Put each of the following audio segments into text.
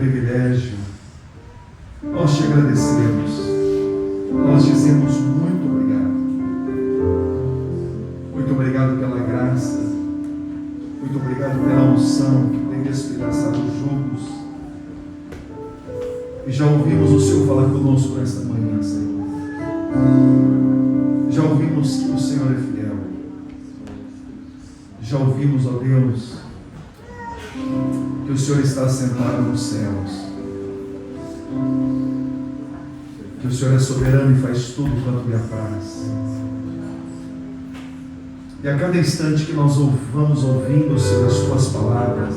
Privilégio, nós te agradecemos, nós dizemos muito obrigado. Muito obrigado pela graça, muito obrigado pela unção que tem despedaçado os jugos. E já ouvimos o Senhor falar conosco nesta manhã, Senhor. Já ouvimos que o Senhor é fiel. Já ouvimos, ó Deus, que o Senhor está sentado nos céus, que o Senhor é soberano e faz tudo quanto lhe apraz. E a cada instante que nós vamos ouvindo, Senhor, as tuas palavras,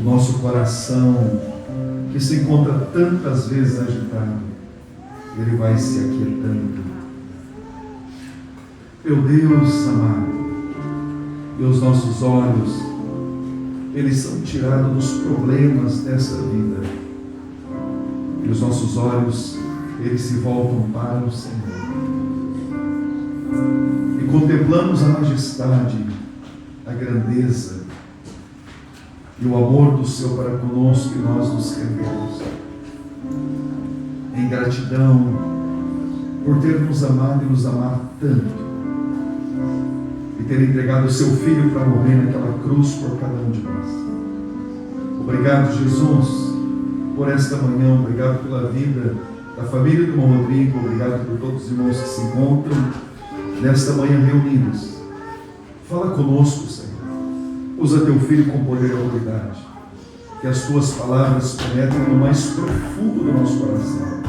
o nosso coração, que se encontra tantas vezes agitado, ele vai se aquietando. Meu Deus amado, e os nossos olhos, eles são tirados dos problemas dessa vida, e os nossos olhos, eles se voltam para o Senhor, e contemplamos a majestade, a grandeza e o amor do Senhor para conosco, e nós nos rendemos em gratidão por ter nos amado e nos amar tanto, e ter entregado o seu Filho para morrer naquela cruz por cada um de nós. Obrigado, Jesus, por esta manhã. Obrigado pela vida da família do irmão Rodrigo. Obrigado por todos os irmãos que se encontram nesta manhã reunidos. Fala conosco, Senhor. Usa teu Filho com poder e autoridade. Que as tuas palavras penetrem no mais profundo do nosso coração.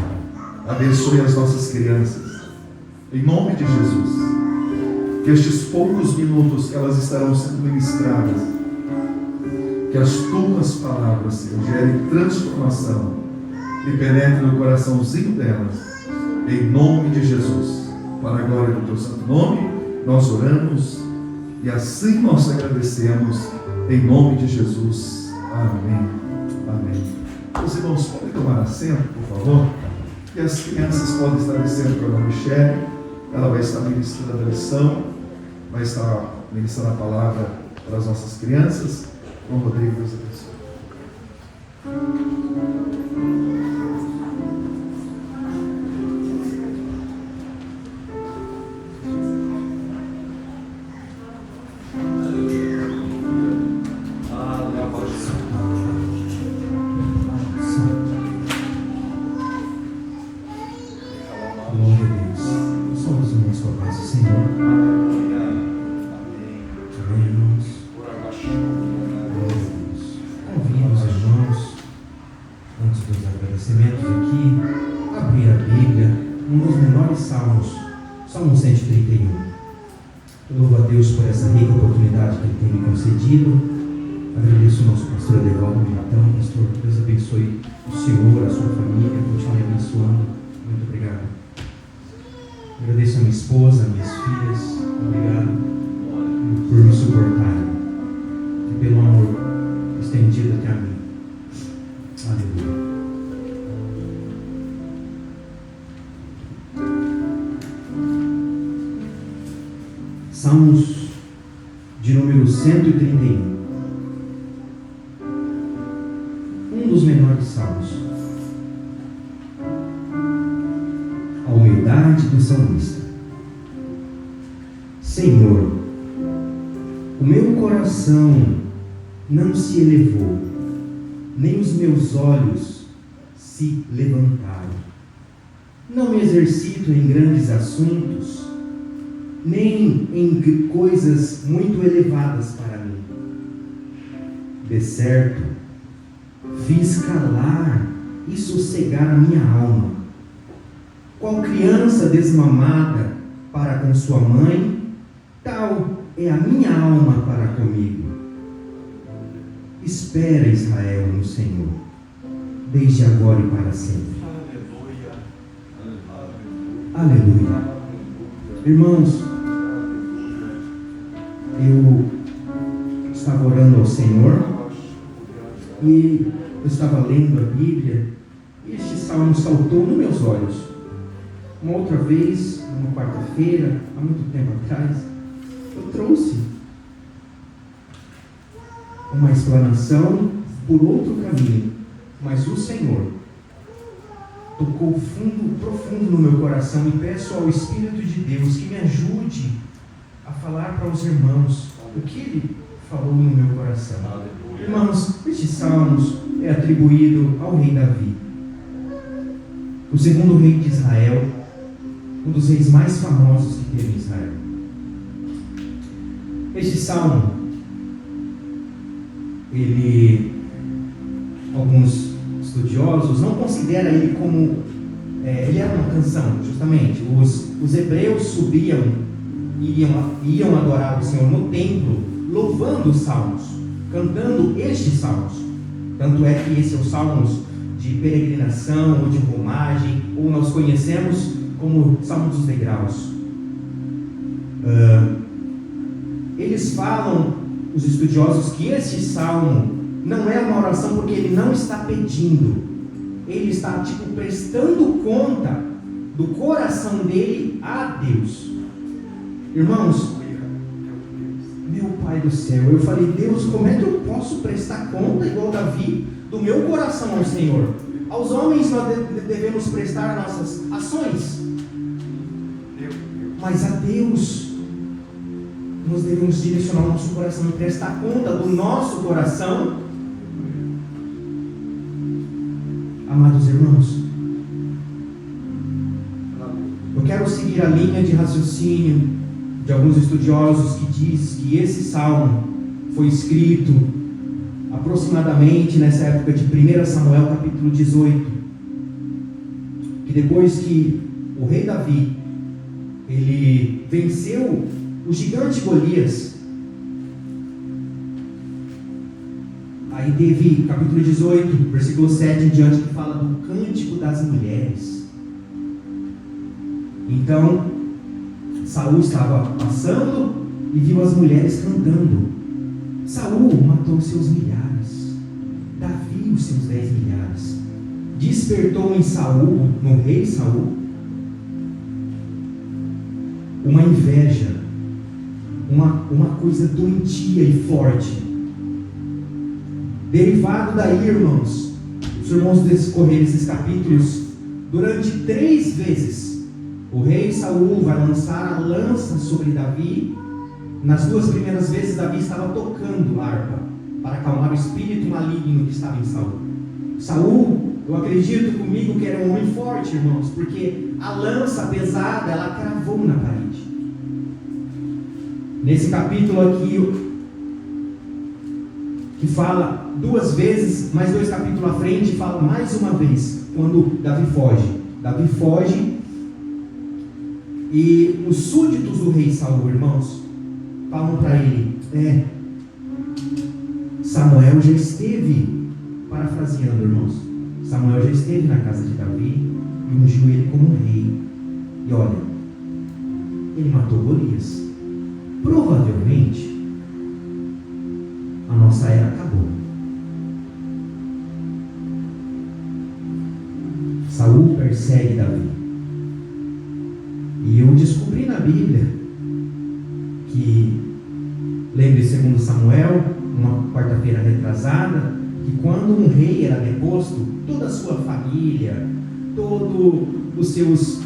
Abençoe as nossas crianças, em nome de Jesus. Que estes poucos minutos que elas estarão sendo ministradas, que as tuas palavras, Senhor, gerem transformação e penetrem no coraçãozinho delas, em nome de Jesus. Para a glória do teu santo nome, nós oramos e assim nós agradecemos, em nome de Jesus. Amém. Amém. Os irmãos podem tomar assento, por favor, e as crianças podem estar descendo para a irmã Michele. Ela vai estar ministrando a lição, vai estar ministrando a palavra para as nossas crianças. Irmão Rodrigo, Deus abençoe. Agradeço ao nosso pastor Adevaldo Militão. Pastor, Deus abençoe o Senhor, a sua família, continue abençoando. Muito obrigado. Agradeço a minha esposa, a minhas filhas. Obrigado por me suportarem e pelo amor estendido até a mim. Aleluia. Salmos de número 131. Um dos menores salmos. A humildade do salmista. Senhor, o meu coração não se elevou, nem os meus olhos se levantaram. Não me exercito em grandes assuntos, nem em coisas muito elevadas para mim. De certo, fiz calar e sossegar a minha alma. Qual criança desmamada para com sua mãe, tal é a minha alma para comigo. Espera, Israel, no Senhor, desde agora e para sempre. Aleluia. Irmãos, eu estava orando ao Senhor e eu estava lendo a Bíblia e este salmo saltou nos meus olhos. Uma outra vez, numa quarta-feira, há muito tempo atrás, eu trouxe uma explanação por outro caminho, mas o Senhor tocou fundo, profundo no meu coração, e peço ao Espírito de Deus que me ajude a falar para os irmãos o que Ele falou no meu coração. Aleluia. Irmãos, este salmos é atribuído ao rei Davi, o segundo rei de Israel, um dos reis mais famosos que teve em Israel. Este salmo, alguns estudiosos não consideram ele como, ele era uma canção, justamente. Os hebreus subiam, iam adorar o Senhor no templo, louvando os salmos, cantando estes salmos. Tanto é que esses são salmos de peregrinação ou de romagem, ou nós conhecemos como Salmo dos Degraus. Eles falam, os estudiosos, que este salmo não é uma oração porque ele não está pedindo, ele está prestando conta do coração dele a Deus. Irmãos, meu Pai do céu, eu falei: Deus, como é que eu posso prestar conta, igual Davi, do meu coração ao Senhor? Aos homens nós devemos prestar nossas ações, mas a Deus nós devemos direcionar o nosso coração e prestar conta do nosso coração. Amados irmãos, eu quero seguir a linha de raciocínio de alguns estudiosos que diz que esse salmo foi escrito aproximadamente nessa época de 1 Samuel capítulo 18, que depois que o rei Davi ele venceu o gigante Golias, aí teve capítulo 18, versículo 7 em diante, que fala do cântico das mulheres. Então Saul estava passando e viu as mulheres cantando. Saul matou seus milhares, Davi os seus 10 milhares. Despertou em Saul, no rei Saul, uma inveja, uma coisa doentia e forte. Derivado daí, irmãos, os irmãos discorreram esses capítulos, durante 3 vezes o rei Saul vai lançar a lança sobre Davi. Nas 2 primeiras vezes Davi estava tocando harpa para acalmar o espírito maligno que estava em Saul. Saul, eu acredito comigo que era um homem forte, irmãos, porque a lança pesada ela cravou na parede. Nesse capítulo aqui, que fala 2 vezes, mais 2 capítulos à frente, fala mais uma vez, quando Davi foge. Davi foge, e os súditos do rei Saul, irmãos, falam para ele: Samuel já esteve, parafraseando, irmãos, Samuel já esteve na casa de Davi e ungiu ele como rei. E olha, ele matou Golias. Provavelmente a nossa era acabou. Saul persegue Davi. E eu descobri na Bíblia que, lembre 2 Samuel, uma quarta-feira retrasada, que quando um rei era deposto, toda a sua família, todos os seus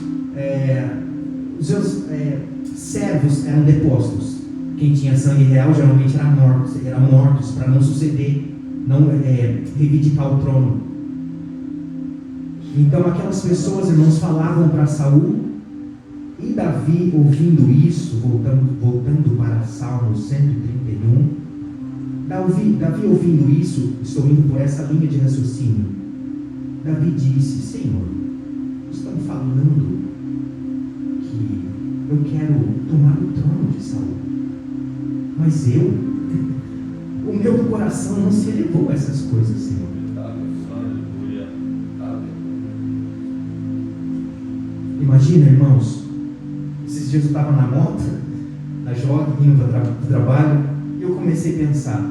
servos eram depostos. Quem tinha sangue real geralmente eram mortos para não suceder, não reivindicar o trono. Então aquelas pessoas, irmãos, falavam para Saul, e Davi, ouvindo isso, voltando para Salmo 131, Davi ouvindo isso, estou indo por essa linha de raciocínio, Davi disse: Senhor, estão falando que eu quero tomar o trono de Saul, mas o meu coração não se elevou a essas coisas, Senhor. Imagina, irmãos, esses dias eu estava na moto, na Jog, indo para o trabalho, e eu comecei a pensar: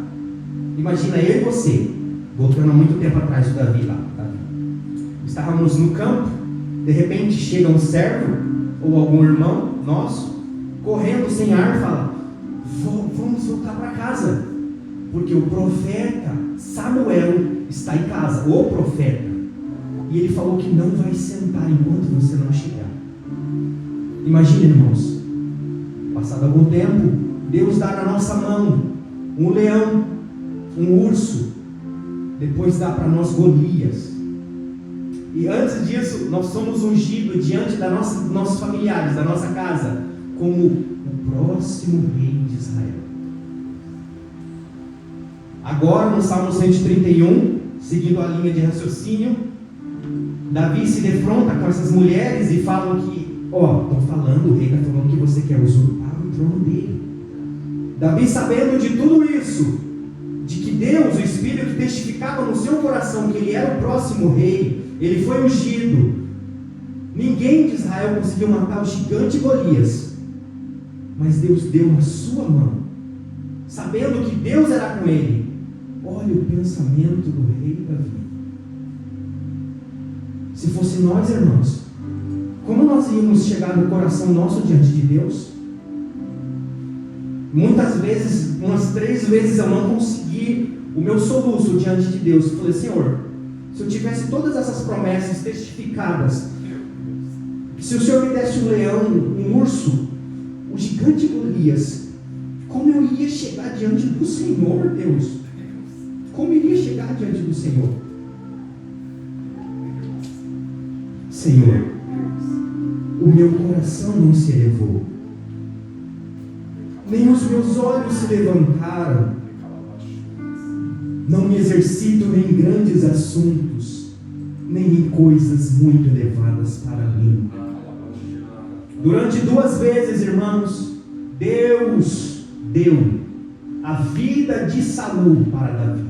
imagina eu e você, voltando há muito tempo atrás do Davi lá. Estávamos no campo, de repente chega um servo, ou algum irmão nosso, correndo sem ar, fala: vamos voltar para casa, porque o profeta Samuel está em casa, o profeta. E ele falou que não vai sentar enquanto você não chegar. Imagine, irmãos, passado algum tempo, Deus dá na nossa mão um leão, um urso, depois dá para nós Golias. E antes disso, nós somos ungidos diante dos nossos familiares, da nossa casa, como o próximo rei de Israel. Agora, no Salmo 131, seguindo a linha de raciocínio, Davi se defronta com essas mulheres e falam que, estão falando, o rei está falando que você quer usurpar o trono dele. Davi, sabendo de tudo isso, de que Deus, o Espírito, testificava no seu coração que ele era o próximo rei, ele foi ungido. Ninguém de Israel conseguiu matar o gigante Golias, mas Deus deu na sua mão, sabendo que Deus era com ele. Olha o pensamento do rei Davi. Se fosse nós, irmãos, como nós íamos chegar no coração nosso diante de Deus? Muitas vezes, umas 3 vezes eu não consegui o meu soluço diante de Deus. Eu falei, Senhor, se eu tivesse todas essas promessas testificadas, se o Senhor me desse um leão, um urso, o gigante Golias, como eu ia chegar diante do Senhor, Deus? Como eu iria chegar diante do Senhor? Senhor, o meu coração não se elevou, nem os meus olhos se levantaram, não me exercito nem em grandes assuntos, nem em coisas muito elevadas para mim. Durante 2 vezes, irmãos, Deus deu a vida de Saul para Davi.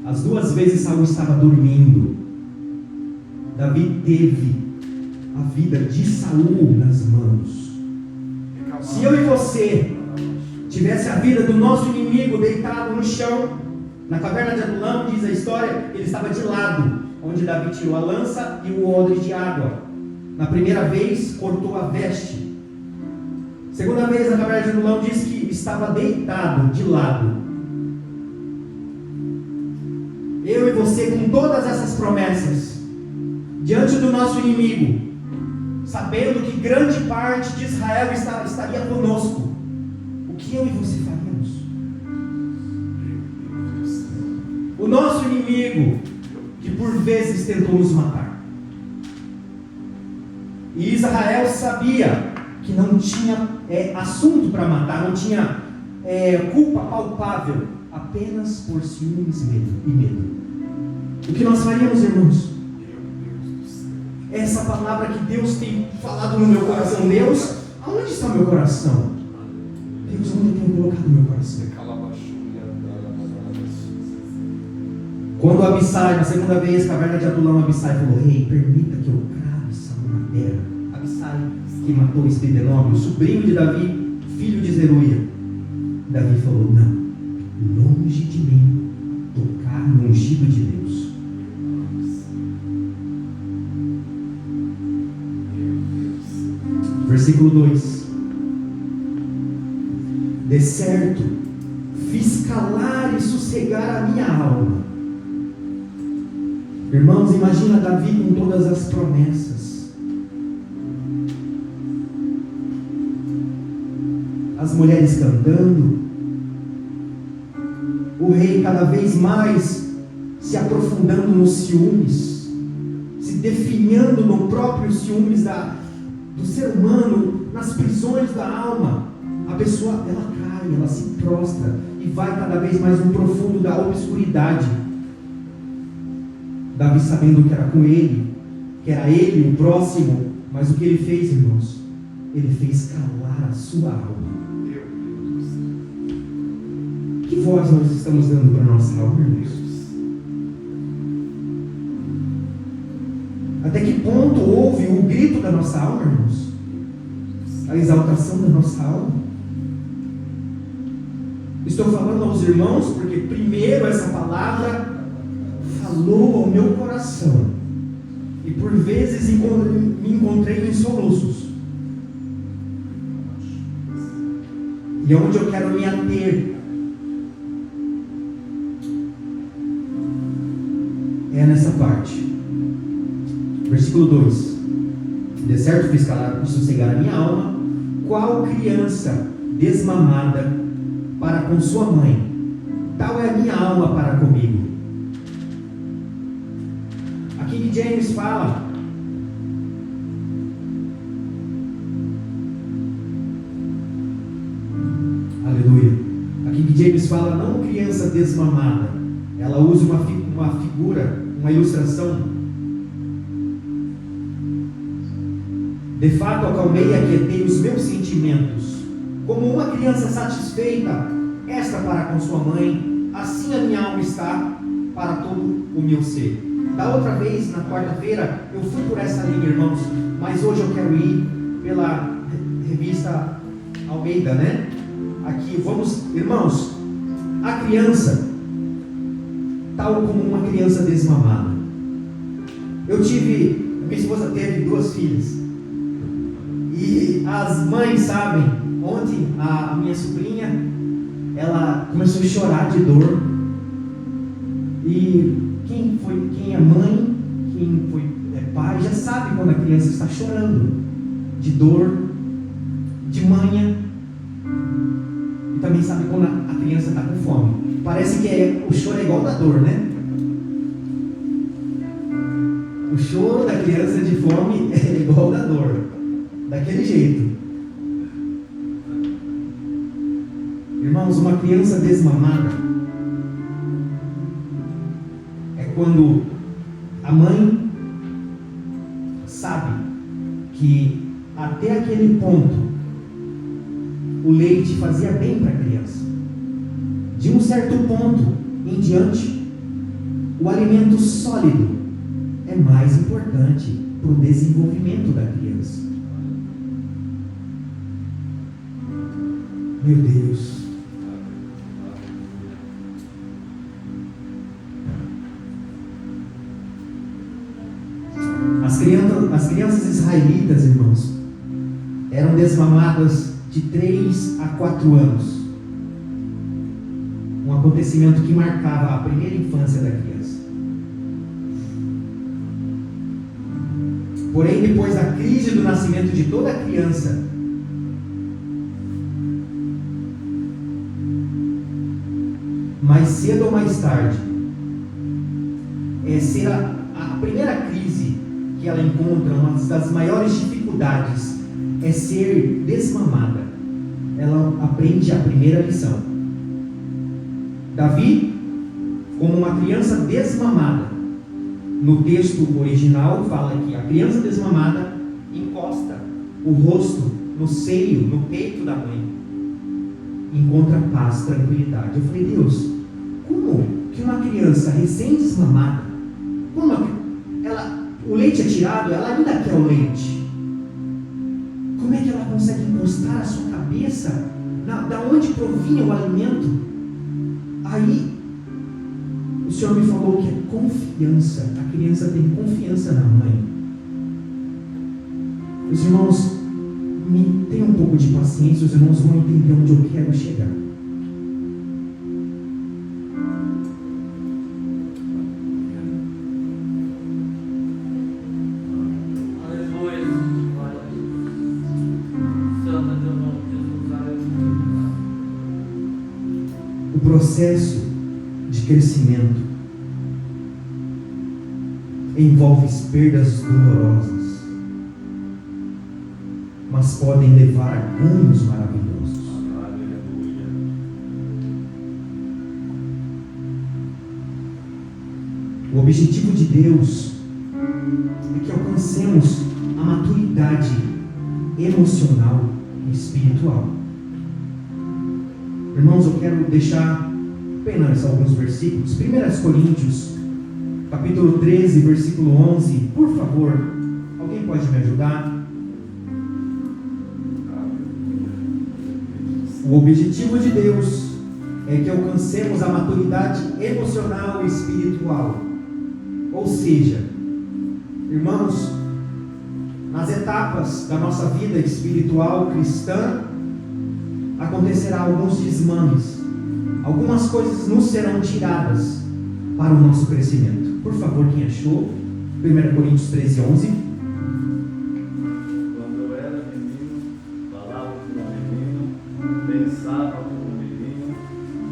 As 2 vezes Saul estava dormindo. Davi teve a vida de Saul nas mãos. Se eu e você tivesse a vida do nosso inimigo deitado no chão, na caverna de Adulão, diz a história, ele estava de lado, onde Davi tirou a lança e o odre de água. Na primeira vez, cortou a veste. Segunda vez, na caverna de Adulão, diz que estava deitado de lado. Eu e você, com todas essas promessas, diante do nosso inimigo, sabendo que grande parte de Israel estaria conosco, o que eu e você faríamos? O nosso inimigo, que por vezes tentou nos matar, e Israel sabia que não tinha assunto para matar, não tinha culpa palpável, apenas por ciúmes e medo. O que nós faríamos, irmãos? Essa palavra que Deus tem falado no meu coração. Deus, aonde está o meu coração? Deus, onde eu tenho colocado o meu coração? Quando Abissai, na segunda vez, caverna de Adulão, Abissai falou, rei, permita que eu crave Saul na terra. Abissai, que matou Esbedenob, o sobrinho de Davi, filho de Zeruia. Davi falou, não, longe de mim tocar no ungido de Deus. Versículo 2: de certo fiz calar e sossegar a minha alma. Irmãos, imagina Davi com todas as promessas, as mulheres cantando, o rei cada vez mais se aprofundando nos ciúmes, se definhando no próprio ciúmes do ser humano, nas prisões da alma. A pessoa, ela cai, ela se prostra e vai cada vez mais no profundo da obscuridade. Davi, sabendo que era com ele, que era ele o próximo, mas o que ele fez, irmãos? Ele fez calar a sua alma. Que voz nós estamos dando para a nossa alma, irmãos? Até que ponto houve o grito da nossa alma, irmãos? A exaltação da nossa alma? Estou falando aos irmãos porque primeiro essa palavra falou ao meu coração e por vezes me encontrei em soluços. E onde eu quero me ater nessa parte. Versículo 2: de certo fiz calar e sossegar a minha alma, qual criança desmamada para com sua mãe, tal é a minha alma para comigo. A King James fala: aleluia. A King James fala não criança desmamada, ela usa uma figura, uma ilustração. De fato, acalmei e aquietei os meus sentimentos. Como uma criança satisfeita, esta para com sua mãe, assim a minha alma está para todo o meu ser. Da outra vez, na quarta-feira, eu fui por essa linha, irmãos, mas hoje eu quero ir pela revista Almeida, né? Aqui, vamos, irmãos, a criança, tal como uma criança desmamada. Minha esposa teve 2 filhas. E as mães sabem, ontem a minha sobrinha, ela começou a chorar de dor. E quem é mãe, quem é pai, já sabe quando a criança está chorando de dor, de manha. E também sabe quando a criança está com fome. Parece que o choro é igual da dor, né? O choro da criança de fome é igual da dor. Daquele jeito. Irmãos, uma criança desmamada é quando a mãe sabe que até aquele ponto o leite fazia bem para a criança. De um certo ponto em diante, o alimento sólido é mais importante para o desenvolvimento da criança. Meu Deus. As crianças israelitas, irmãos, eram desmamadas de 3 a 4 anos. Um acontecimento que marcava a primeira infância da criança. Porém, depois da crise do nascimento de toda criança, mais cedo ou mais tarde, será a primeira crise que ela encontra, uma das maiores dificuldades, é ser desmamada. Ela aprende a primeira lição. Davi, como uma criança desmamada, no texto original fala que a criança desmamada encosta o rosto no seio, no peito da mãe, encontra paz, tranquilidade. Eu falei: Deus, como que uma criança recém-desmamada, o leite é tirado, ela ainda quer o leite? Como é que ela consegue encostar a sua cabeça da onde provinha o alimento? Aí o Senhor me falou que é confiança. A criança tem confiança na mãe. Os irmãos, tenham um pouco de paciência, os irmãos vão entender onde eu quero chegar. O processo de crescimento envolve perdas dolorosas, mas podem levar a ganhos maravilhosos. O objetivo de Deus é que alcancemos a maturidade emocional e espiritual. Irmãos, eu quero deixar apenas alguns versículos. 1 Coríntios, capítulo 13, versículo 11. Por favor, alguém pode me ajudar? O objetivo de Deus é que alcancemos a maturidade emocional e espiritual. Ou seja, irmãos, nas etapas da nossa vida espiritual cristã, acontecerá alguns desmames, algumas coisas nos serão tiradas para o nosso crescimento. Por favor, quem achou? 1 Coríntios 13, 11. Quando eu era menino, falava como menino, pensava como menino,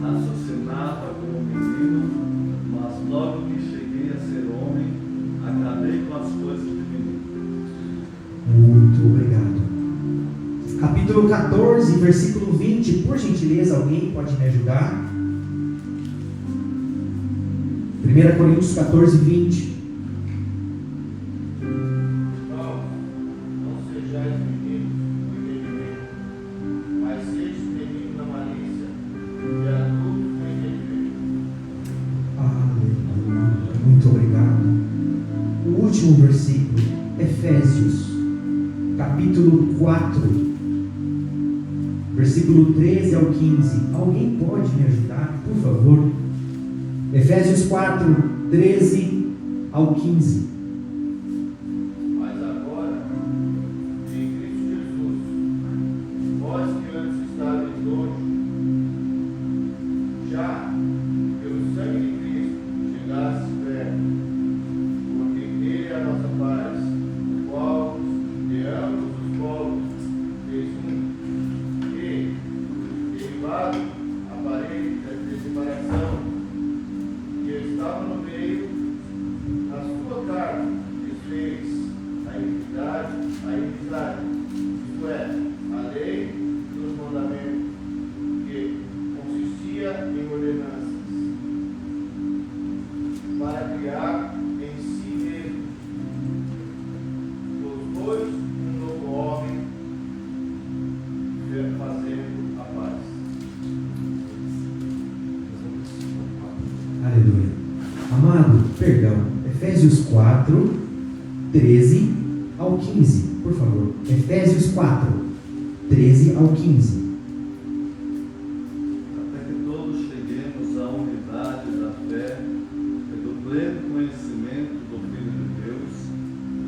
raciocinava como menino, mas logo que cheguei a ser homem, acabei com as coisas de menino. Muito obrigado. Capítulo 14, versículo 20. Por gentileza, alguém pode me ajudar? 1 Coríntios 14, 20. Não sejais meninos no entendimento, mas sede meninos na malícia, e adultos no entendimento. Aleluia. Muito obrigado. O último versículo, Efésios, capítulo 4, versículo 13 ao 15. Alguém pode me ajudar, por favor? Efésios 4, 13 ao 15. Mas agora, em Cristo Jesus, vós que antes estáveis longe, já pelo sangue de Cristo chegastes perto, porque nele é a nossa paz, o qual de ambos os povos fez um, e, derivado a parede de separação, que estava no meio, na sua carne, desfez a iniquidade, isto é, a lei dos mandamentos, que consistia em ordenanças, para criar em si mesmo, os dois, um novo homem, fazendo a paz. Aleluia. Amado, perdão. Efésios 4, 13 ao 15. Por favor. Efésios 4, 13 ao 15. Até que todos cheguemos à unidade da fé e do pleno conhecimento do Filho de Deus,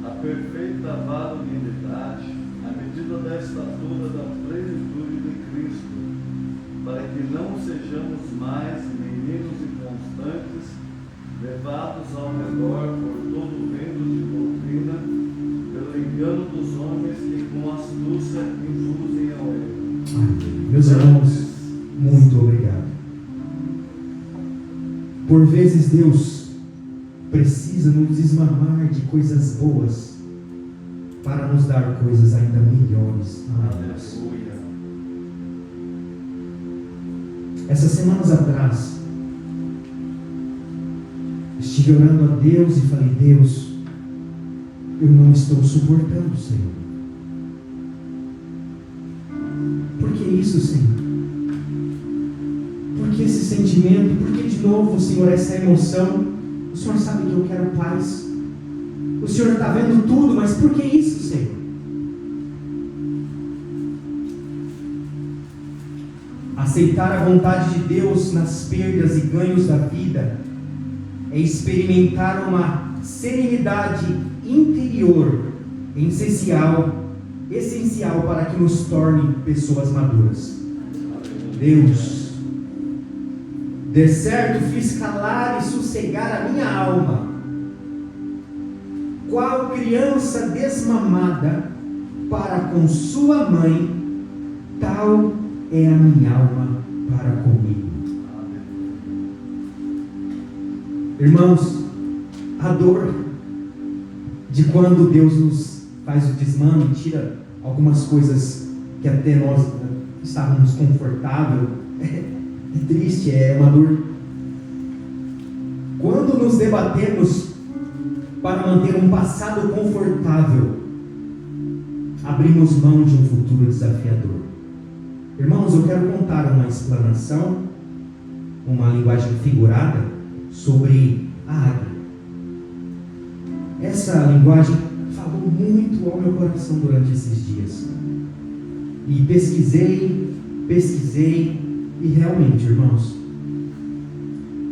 à perfeita varonilidade, à medida da estatura da plenitude de Cristo, para que não sejamos mais meninos inconstantes, levados ao redor por todo o vento de doutrina, pelo engano dos homens que com astúcia induzem ao erro. Meus irmãos, muito obrigado. Por vezes Deus precisa nos desmamar de coisas boas para nos dar coisas ainda melhores. Aleluia. Essas semanas atrás, estive orando a Deus e falei: Deus, eu não estou suportando, Senhor. Por que isso, Senhor? Por que esse sentimento? Por que de novo, Senhor, essa emoção? O Senhor sabe que eu quero paz. O Senhor está vendo tudo, mas por que isso, Senhor? Aceitar a vontade de Deus nas perdas e ganhos da vida é experimentar uma serenidade interior essencial para que nos torne pessoas maduras. Deus, de certo fiz calar e sossegar a minha alma, qual criança desmamada para com sua mãe, tal é a minha alma para comigo. Irmãos, a dor de quando Deus nos faz o desmame, tira algumas coisas que até nós estávamos confortáveis, é triste, é uma dor. Quando nos debatemos para manter um passado confortável, abrimos mão de um futuro desafiador. Irmãos, eu quero contar uma explanação, uma linguagem figurada sobre a águia. Essa linguagem falou muito ao meu coração durante esses dias. E pesquisei, e realmente, irmãos,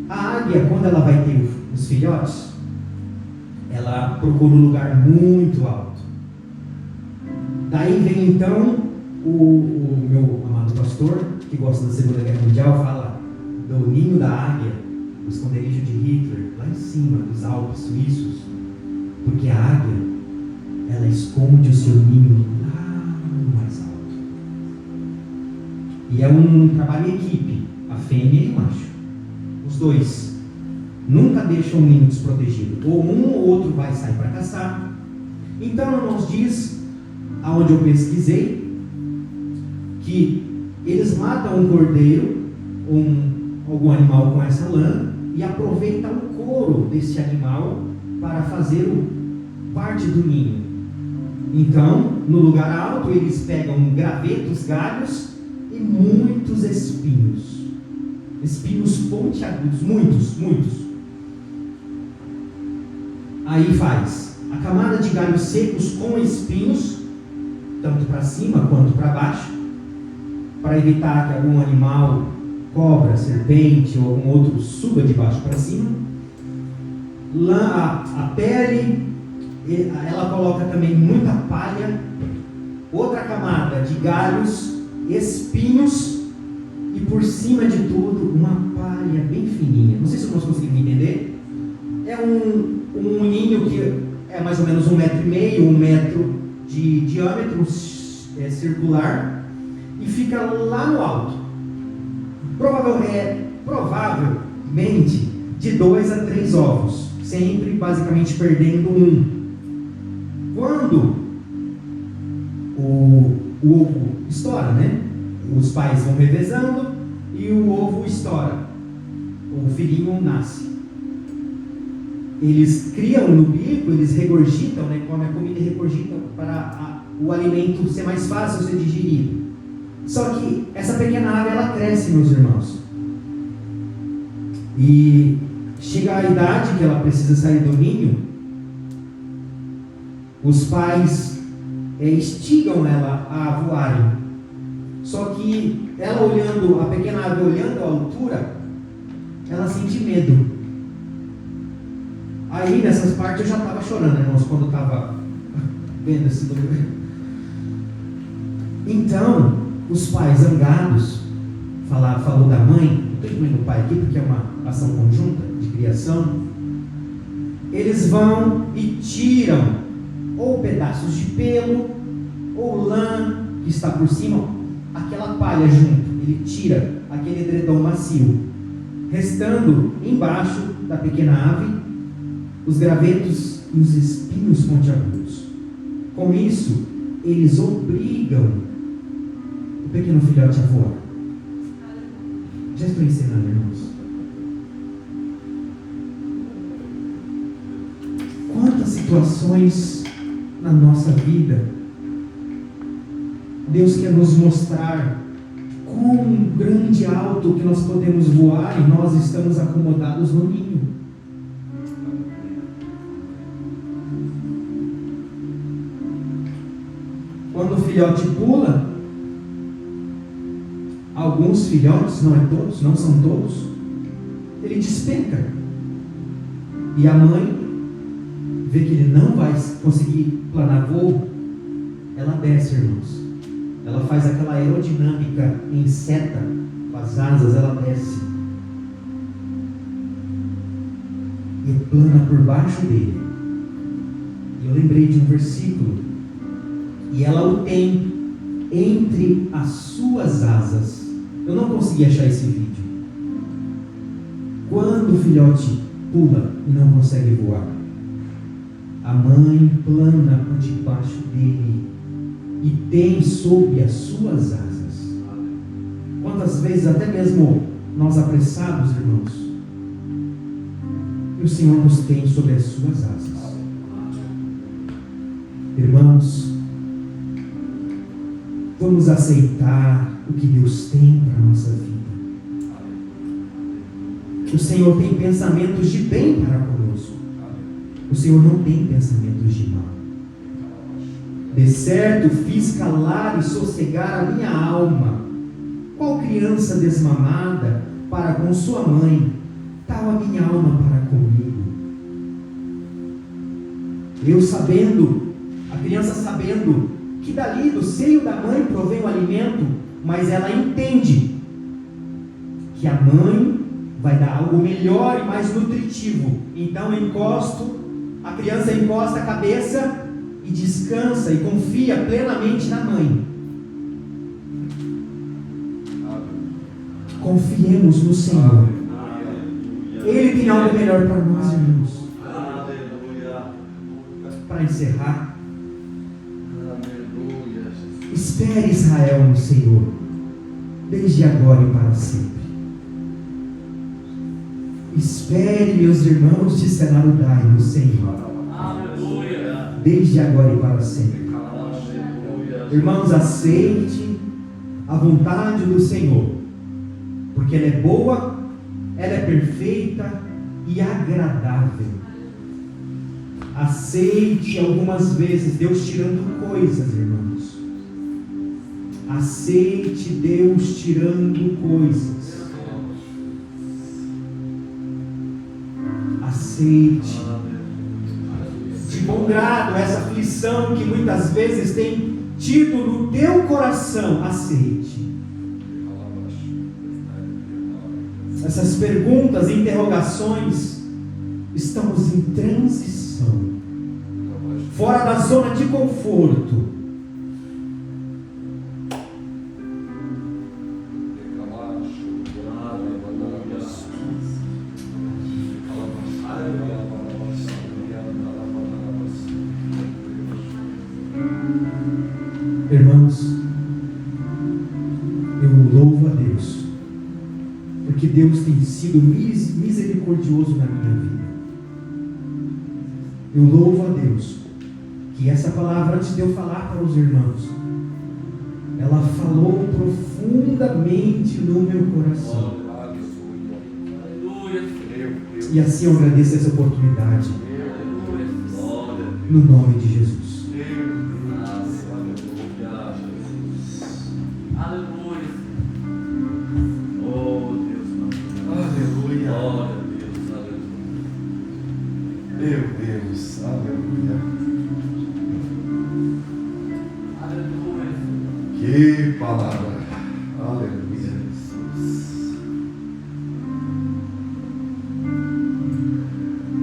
a águia, quando ela vai ter os filhotes, ela procura um lugar muito alto. Daí vem então o meu amado pastor, que gosta da Segunda Guerra Mundial, fala do ninho da águia. o esconderijo de Hitler, lá em cima dos Alpes suíços, porque a águia, ela esconde o seu ninho lá no mais alto. E é um trabalho em equipe, a fêmea e o macho. Os dois nunca deixam o ninho desprotegido. Ou um ou outro vai sair para caçar. Então, irmãos, diz, aonde eu pesquisei, que eles matam um cordeiro, algum animal com essa lã, e aproveitam o couro desse animal para fazer parte do ninho. Então, no lugar alto, eles pegam gravetos, galhos e muitos espinhos. Espinhos pontiagudos, muitos. Aí faz a camada de galhos secos com espinhos, tanto para cima quanto para baixo, para evitar que algum animal, cobra, serpente ou algum outro suba de baixo para cima. A pele, ela coloca também muita palha, outra camada de galhos, espinhos e por cima de tudo uma palha bem fininha. Não sei se vocês conseguiram entender. É um ninho que é mais ou menos 1,5 metro, 1 metro de diâmetro, circular, e fica lá no alto. Provavelmente de 2 a 3 ovos, sempre basicamente perdendo um. Quando o ovo estoura, né? Os pais vão revezando e o ovo estoura. O filhinho nasce. Eles criam no bico, eles regurgitam, né? Comem a comida e regurgitam para o alimento ser mais fácil de ser digerido. Só que essa pequena ave, ela cresce, meus irmãos. E chega a idade que ela precisa sair do ninho, os pais instigam ela a voarem. Só que ela olhando, a pequena ave olhando a altura, ela sente medo. Aí nessas partes eu já estava chorando, irmãos, quando eu estava vendo esse documento. Então, os pais zangados, falou da mãe, não estou incluindo o pai aqui porque é uma ação conjunta de criação, eles vão e tiram ou pedaços de pelo, ou lã que está por cima, aquela palha junto, ele tira aquele edredom macio, restando embaixo da pequena ave os gravetos e os espinhos pontiagudos. Com isso, eles obrigam o pequeno filhote a voar. Já estou ensinando, irmãos. Quantas situações na nossa vida Deus quer nos mostrar quão grande alto que nós podemos voar e nós estamos acomodados no ninho. Quando o filhote pula, alguns filhotes, não é todos, não são todos, ele despenca. E a mãe vê que ele não vai conseguir planar voo, ela desce, irmãos. Ela faz aquela aerodinâmica em seta, com as asas, ela desce. E plana por baixo dele. E eu lembrei de um versículo. E ela o tem entre as suas asas. Eu não consegui achar esse vídeo. Quando o filhote pula e não consegue voar, a mãe plana por debaixo dele e tem sob as suas asas. Quantas vezes, até mesmo nós apressados, irmãos, e o Senhor nos tem sob as suas asas. Irmãos, vamos aceitar o que Deus tem para a nossa vida. O Senhor tem pensamentos de bem para conosco. O Senhor não tem pensamentos de mal. De certo fiz calar e sossegar a minha alma. Qual criança desmamada para com sua mãe, tal a minha alma para comigo. Eu sabendo, a criança sabendo que dali do seio da mãe provém o alimento, mas ela entende que a mãe vai dar algo melhor e mais nutritivo. Então a criança encosta a cabeça e descansa e confia plenamente na mãe. Confiemos no Senhor. Ele tem algo melhor para nós, irmãos. Para encerrar, espere, Israel, no Senhor, desde agora e para sempre. Espere, meus irmãos de Senarudai, no Senhor, desde agora e para sempre. Irmãos, aceite a vontade do Senhor, porque ela é boa, ela é perfeita e agradável. Aceite algumas vezes Deus tirando coisas, irmãos. Aceite Deus tirando coisas. Aceite de bom grado essa aflição que muitas vezes tem tido no teu coração. Aceite essas perguntas e interrogações. Estamos em transição, fora da zona de conforto. Irmãos, eu louvo a Deus, porque Deus tem sido misericordioso na minha vida. Eu louvo a Deus, que essa palavra, antes de eu falar para os irmãos, ela falou profundamente no meu coração. E assim eu agradeço essa oportunidade, no nome de Jesus. Que palavra, aleluia.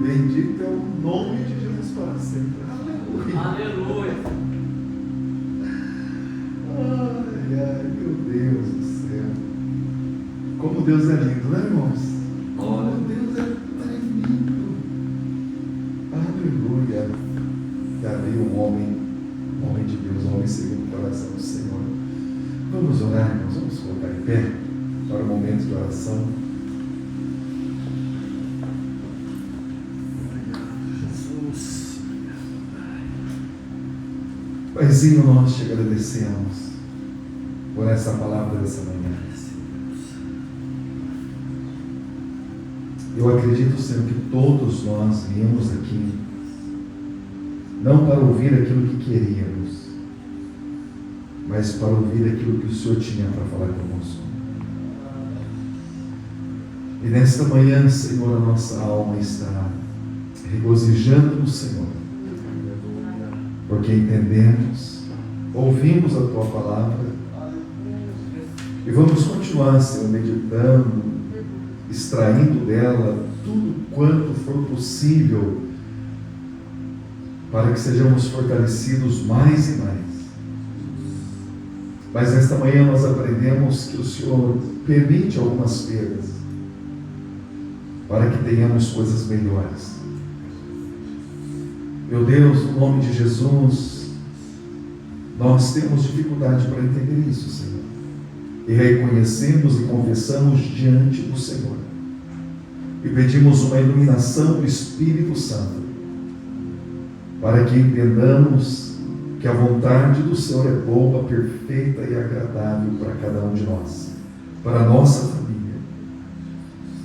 Bendito é o nome de Jesus para sempre, aleluia. Ai, meu Deus do céu. Como Deus é lindo, né, irmãos? Como Deus é lindo. Aleluia. Davi, um homem de Deus, um homem segundo o coração do Senhor. Vamos orar, irmãos, vamos colocar em pé para o momento de oração. Jesus. Paizinho, nós te agradecemos por essa palavra dessa manhã. Eu acredito, Senhor, que todos nós viemos aqui não para ouvir aquilo que queríamos, mas para ouvir aquilo que o Senhor tinha para falar conosco. E nesta manhã, Senhor, a nossa alma está regozijando no Senhor, porque entendemos, ouvimos a Tua palavra e vamos continuar, Senhor, meditando, extraindo dela tudo quanto for possível para que sejamos fortalecidos mais e mais. Mas nesta manhã nós aprendemos que o Senhor permite algumas perdas para que tenhamos coisas melhores. Meu Deus, no nome de Jesus, nós temos dificuldade para entender isso, Senhor. E reconhecemos e confessamos diante do Senhor. E pedimos uma iluminação do Espírito Santo, para que entendamos que a vontade do Senhor é boa, perfeita e agradável para cada um de nós, para a nossa família.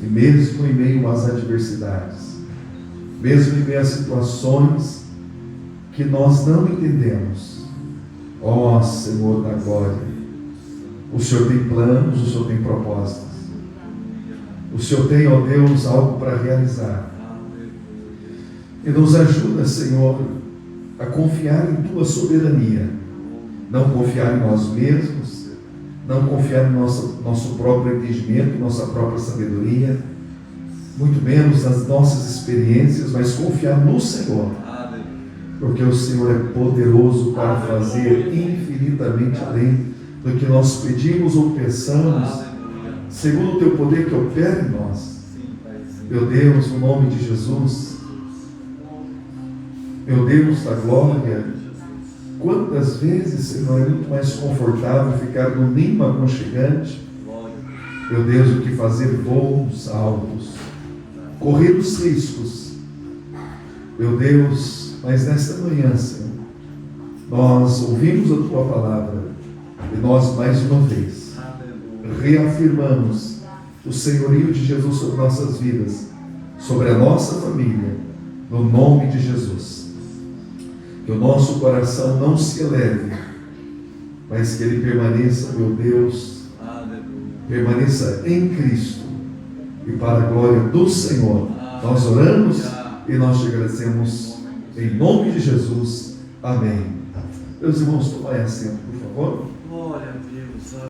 E mesmo em meio às adversidades, mesmo em meio às situações que nós não entendemos, ó Senhor da glória, o Senhor tem planos, o Senhor tem propósitos. O Senhor tem, ó Deus, algo para realizar. E nos ajuda, Senhor, a confiar em Tua soberania. Não confiar em nós mesmos, não confiar no nosso próprio entendimento, nossa própria sabedoria, muito menos nas nossas experiências, mas confiar no Senhor, Aleluia. porque o Senhor é poderoso para fazer infinitamente além do que nós pedimos ou pensamos, Aleluia. segundo o teu poder que opera em nós. Sim, Paizinho. Meu Deus, no nome de Jesus, meu Deus da glória, quantas vezes, Senhor, é muito mais confortável ficar no ninho aconchegante, Glória. meu Deus, do que fazer voos altos, correr os riscos, meu Deus, mas nesta manhã, Senhor, nós ouvimos a Tua palavra e nós mais uma vez Aleluia. reafirmamos o senhorio de Jesus sobre nossas vidas, sobre a nossa família, no nome de Jesus. Que o nosso coração não se eleve, mas que ele permaneça, meu Deus, Aleluia. permaneça em Cristo, e para a glória do Senhor, nós oramos e nós te agradecemos em nome de Jesus. Amém. Meus irmãos, tomai assento, por favor. Glória a Deus.